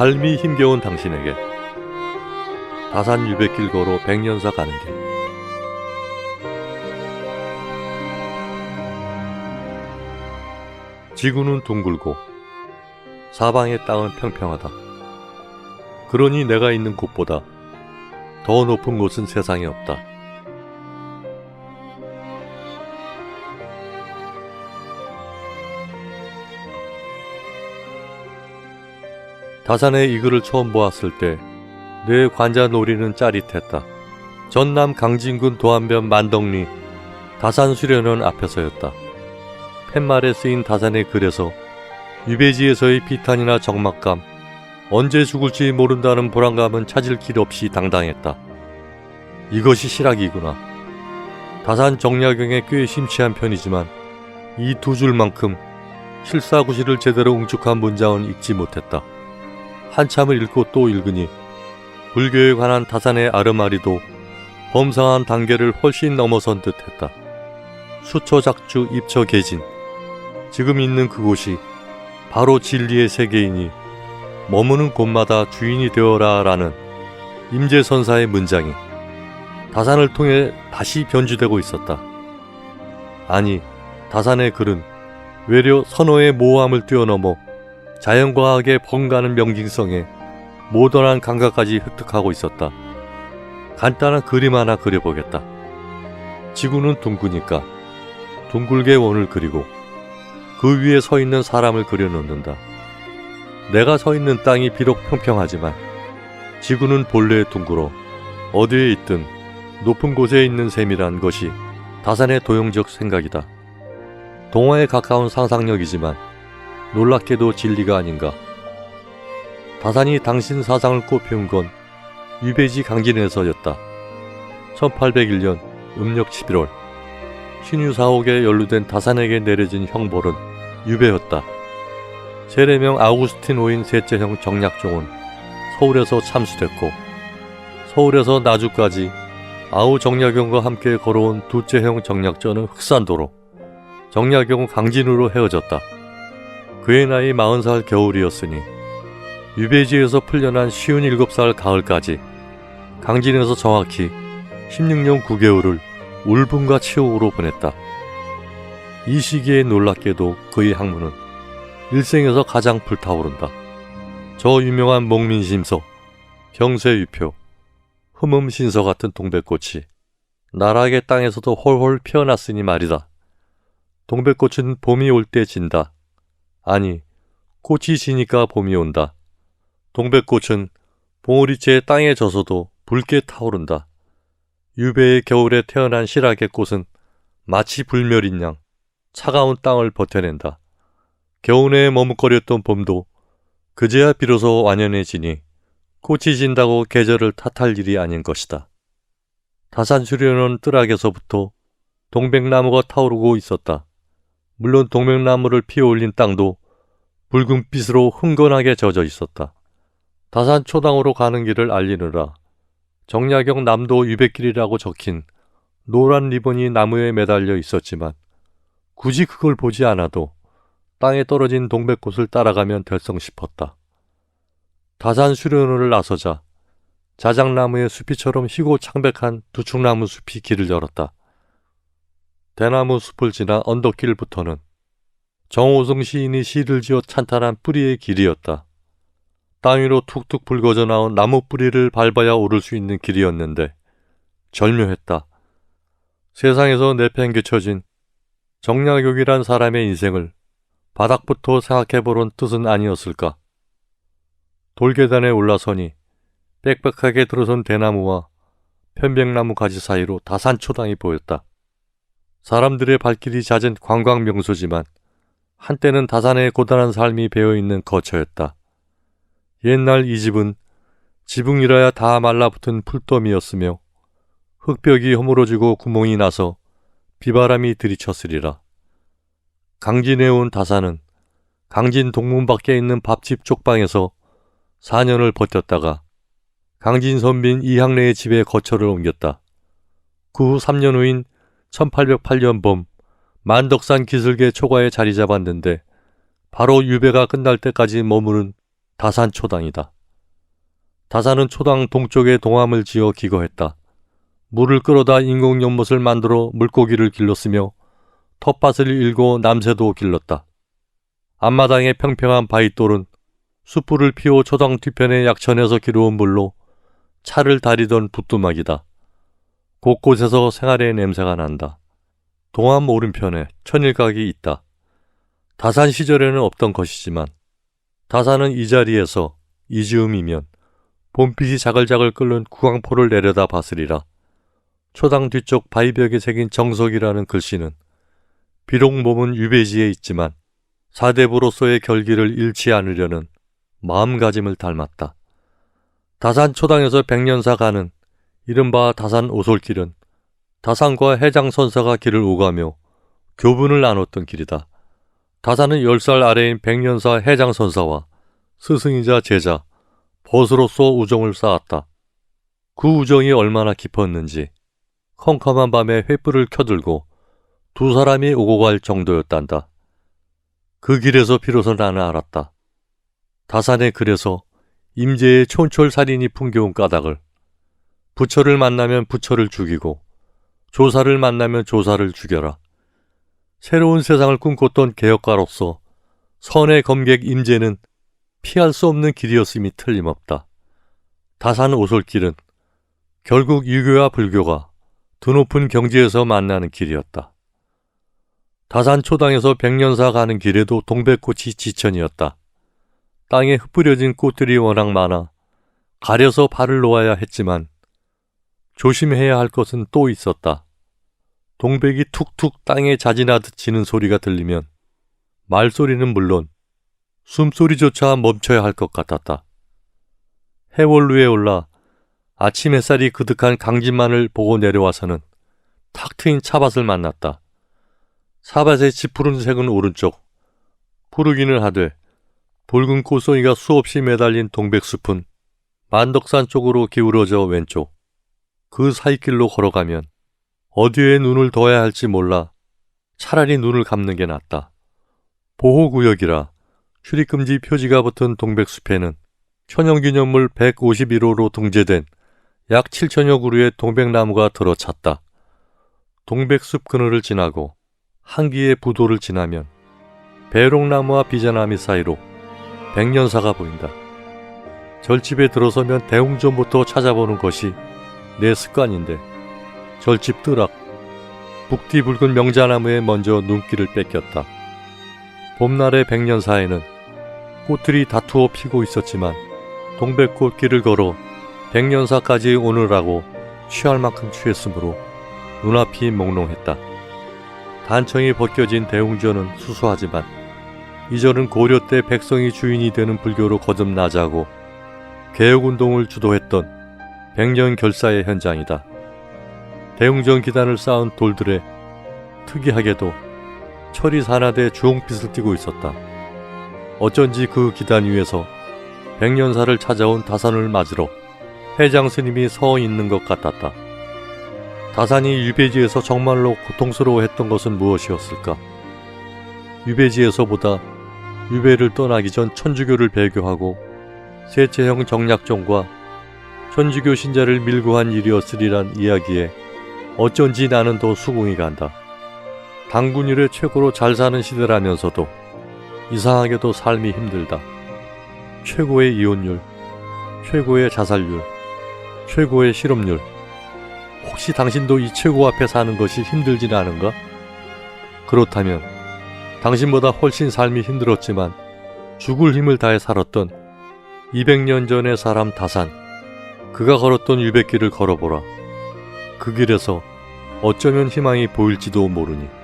삶이 힘겨운 당신에게 다산 유백길 걸어 백년사 가는 길. 지구는 둥글고 사방의 땅은 평평하다. 그러니 내가 있는 곳보다 더 높은 곳은 세상에 없다. 다산의 이 글을 처음 보았을 때 내 관자놀이는 짜릿했다. 전남 강진군 도안변 만덕리 다산 수련원 앞에서였다. 팻말에 쓰인 다산의 글에서 유배지에서의 비탄이나 적막감, 언제 죽을지 모른다는 불안감은 찾을 길 없이 당당했다. 이것이 실학이구나. 다산 정약용에 꽤 심취한 편이지만 이 두 줄만큼 실사구시를 제대로 응축한 문장은 읽지 못했다. 한참을 읽고 또 읽으니 불교에 관한 다산의 아르마리도 범상한 단계를 훨씬 넘어선 듯했다. 수처작주 입처계진, 지금 있는 그곳이 바로 진리의 세계이니 머무는 곳마다 주인이 되어라 라는 임재선사의 문장이 다산을 통해 다시 변주되고 있었다. 아니, 다산의 글은 외려 선어의 모호함을 뛰어넘어 자연과학의 번가는 명징성에 모던한 감각까지 획득하고 있었다. 간단한 그림 하나 그려보겠다. 지구는 둥그니까 둥글게 원을 그리고 그 위에 서 있는 사람을 그려놓는다. 내가 서 있는 땅이 비록 평평하지만 지구는 본래 둥글어 어디에 있든 높은 곳에 있는 셈이란 것이 다산의 도용적 생각이다. 동화에 가까운 상상력이지만 놀랍게도 진리가 아닌가. 다산이 당신 사상을 꽃피운 건 유배지 강진에서였다. 1801년 음력 11월 신유사옥에 연루된 다산에게 내려진 형벌은 유배였다. 세례명 아우구스틴 오인 셋째 형 정약종은 서울에서 참수됐고 서울에서 나주까지 아우 정약용과 함께 걸어온 둘째 형 정약전은 흑산도로, 정약용은 강진으로 헤어졌다. 그의 나이 40살 겨울이었으니 유배지에서 풀려난 57살 가을까지 강진에서 정확히 16년 9개월을 울분과 치욕으로 보냈다. 이 시기에 놀랍게도 그의 학문은 일생에서 가장 불타오른다. 저 유명한 목민심서, 경세유표, 흠음신서 같은 동백꽃이 나락의 땅에서도 홀홀 피어났으니 말이다. 동백꽃은 봄이 올 때 진다. 아니, 꽃이 지니까 봄이 온다. 동백꽃은 봉우리째 땅에 져서도 붉게 타오른다. 유배의 겨울에 태어난 실학의 꽃은 마치 불멸인 양 차가운 땅을 버텨낸다. 겨우내에 머뭇거렸던 봄도 그제야 비로소 완연해지니 꽃이 진다고 계절을 탓할 일이 아닌 것이다. 다산 수련원 뜰악에서부터 동백나무가 타오르고 있었다. 물론 동백나무를 피어올린 땅도 붉은빛으로 흥건하게 젖어 있었다. 다산 초당으로 가는 길을 알리느라 정약용 남도 유백길이라고 적힌 노란 리본이 나무에 매달려 있었지만 굳이 그걸 보지 않아도 땅에 떨어진 동백꽃을 따라가면 될성 싶었다. 다산 수련원을 나서자 자작나무의 숲이처럼 희고 창백한 두축나무 숲이 길을 열었다. 대나무 숲을 지나 언덕길부터는 정호성 시인이 시를 지어 찬탄한 뿌리의 길이었다. 땅 위로 툭툭 붉어져 나온 나무 뿌리를 밟아야 오를 수 있는 길이었는데 절묘했다. 세상에서 내팽개쳐진 정약용이란 사람의 인생을 바닥부터 생각해보는 뜻은 아니었을까. 돌계단에 올라서니 빽빽하게 들어선 대나무와 편백나무 가지 사이로 다산초당이 보였다. 사람들의 발길이 잦은 관광명소지만 한때는 다산의 고단한 삶이 배어있는 거처였다. 옛날 이 집은 지붕이라야 다 말라붙은 풀더미였으며 흙벽이 허물어지고 구멍이 나서 비바람이 들이쳤으리라. 강진에 온 다산은 강진 동문 밖에 있는 밥집 쪽방에서 4년을 버텼다가 강진 선빈 이학래의 집에 거처를 옮겼다. 그 후 3년 후인 1808년 봄 만덕산 기슭의 초가에 자리 잡았는데 바로 유배가 끝날 때까지 머무른 다산 초당이다. 다산은 초당 동쪽에 동암을 지어 기거했다. 물을 끌어다 인공연못을 만들어 물고기를 길렀으며 텃밭을 일고 남새도 길렀다. 앞마당의 평평한 바위돌은 숯불을 피워 초당 뒤편의 약천에서 기르온 물로 차를 다리던 부뚜막이다. 곳곳에서 생활의 냄새가 난다. 동암 오른편에 천일각이 있다. 다산 시절에는 없던 것이지만 다산은 이 자리에서 이즈음이면 봄빛이 자글자글 끓는 구광포를 내려다 봤으리라. 초당 뒤쪽 바위벽에 새긴 정석이라는 글씨는 비록 몸은 유배지에 있지만 사대부로서의 결기를 잃지 않으려는 마음가짐을 닮았다. 다산 초당에서 백년사 가는 이른바 다산 오솔길은 다산과 해장선사가 길을 오가며 교분을 나눴던 길이다. 다산은 10살 아래인 백년사 해장선사와 스승이자 제자, 벗으로서 우정을 쌓았다. 그 우정이 얼마나 깊었는지 컴컴한 밤에 횃불을 켜들고 두 사람이 오고 갈 정도였단다. 그 길에서 비로소 나는 알았다. 다산의 글에서 임제의 촌철살인이 풍겨온 까닭을. 부처를 만나면 부처를 죽이고 조사를 만나면 조사를 죽여라. 새로운 세상을 꿈꿨던 개혁가로서 선의 검객 임제는 피할 수 없는 길이었음이 틀림없다. 다산 오솔길은 결국 유교와 불교가 드높은 경지에서 만나는 길이었다. 다산 초당에서 백년사 가는 길에도 동백꽃이 지천이었다. 땅에 흩뿌려진 꽃들이 워낙 많아 가려서 발을 놓아야 했지만 조심해야 할 것은 또 있었다. 동백이 툭툭 땅에 자진하듯 지는 소리가 들리면 말소리는 물론 숨소리조차 멈춰야 할 것 같았다. 해월루에 올라 아침 햇살이 그득한 강진만을 보고 내려와서는 탁 트인 차밭을 만났다. 사밭의 짙푸른 색은 오른쪽, 푸르기는 하되 붉은 꽃송이가 수없이 매달린 동백숲은 만덕산 쪽으로 기울어져 왼쪽. 그 사이길로 걸어가면 어디에 눈을 둬야 할지 몰라 차라리 눈을 감는 게 낫다. 보호구역이라 출입금지 표지가 붙은 동백숲에는 천연기념물 151호로 등재된 약 7천여 그루의 동백나무가 들어찼다. 동백숲 그늘을 지나고 한기의 부도를 지나면 배롱나무와 비자나미 사이로 백년사가 보인다. 절집에 들어서면 대웅전부터 찾아보는 것이 내 습관인데 절집 뜨락, 북뒤 붉은 명자나무에 먼저 눈길을 뺏겼다. 봄날의 백년사에는 꽃들이 다투어 피고 있었지만 동백꽃길을 걸어 백년사까지 오느라고 취할 만큼 취했으므로 눈앞이 몽롱했다. 단청이 벗겨진 대웅전은 수수하지만 이전은 고려 때 백성이 주인이 되는 불교로 거듭나자고 개혁운동을 주도했던 백년결사의 현장이다. 대웅전 기단을 쌓은 돌들에 특이하게도 철이 산화돼 주홍빛을 띠고 있었다. 어쩐지 그 기단 위에서 백년사를 찾아온 다산을 맞으러 해장 스님이 서 있는 것 같았다. 다산이 유배지에서 정말로 고통스러워했던 것은 무엇이었을까? 유배지에서보다 유배를 떠나기 전 천주교를 배교하고 세체형 정약종과 천주교 신자를 밀고 한 일이었으리란 이야기에 어쩐지 나는 더 수긍이 간다. 당군 이래 최고로 잘 사는 시대라면서도 이상하게도 삶이 힘들다. 최고의 이혼율, 최고의 자살률, 최고의 실업률. 혹시 당신도 이 최고 앞에 사는 것이 힘들진 않은가? 그렇다면 당신보다 훨씬 삶이 힘들었지만 죽을 힘을 다해 살았던 200년 전의 사람 다산, 그가 걸었던 유배길을 걸어보라. 그 길에서 어쩌면 희망이 보일지도 모르니.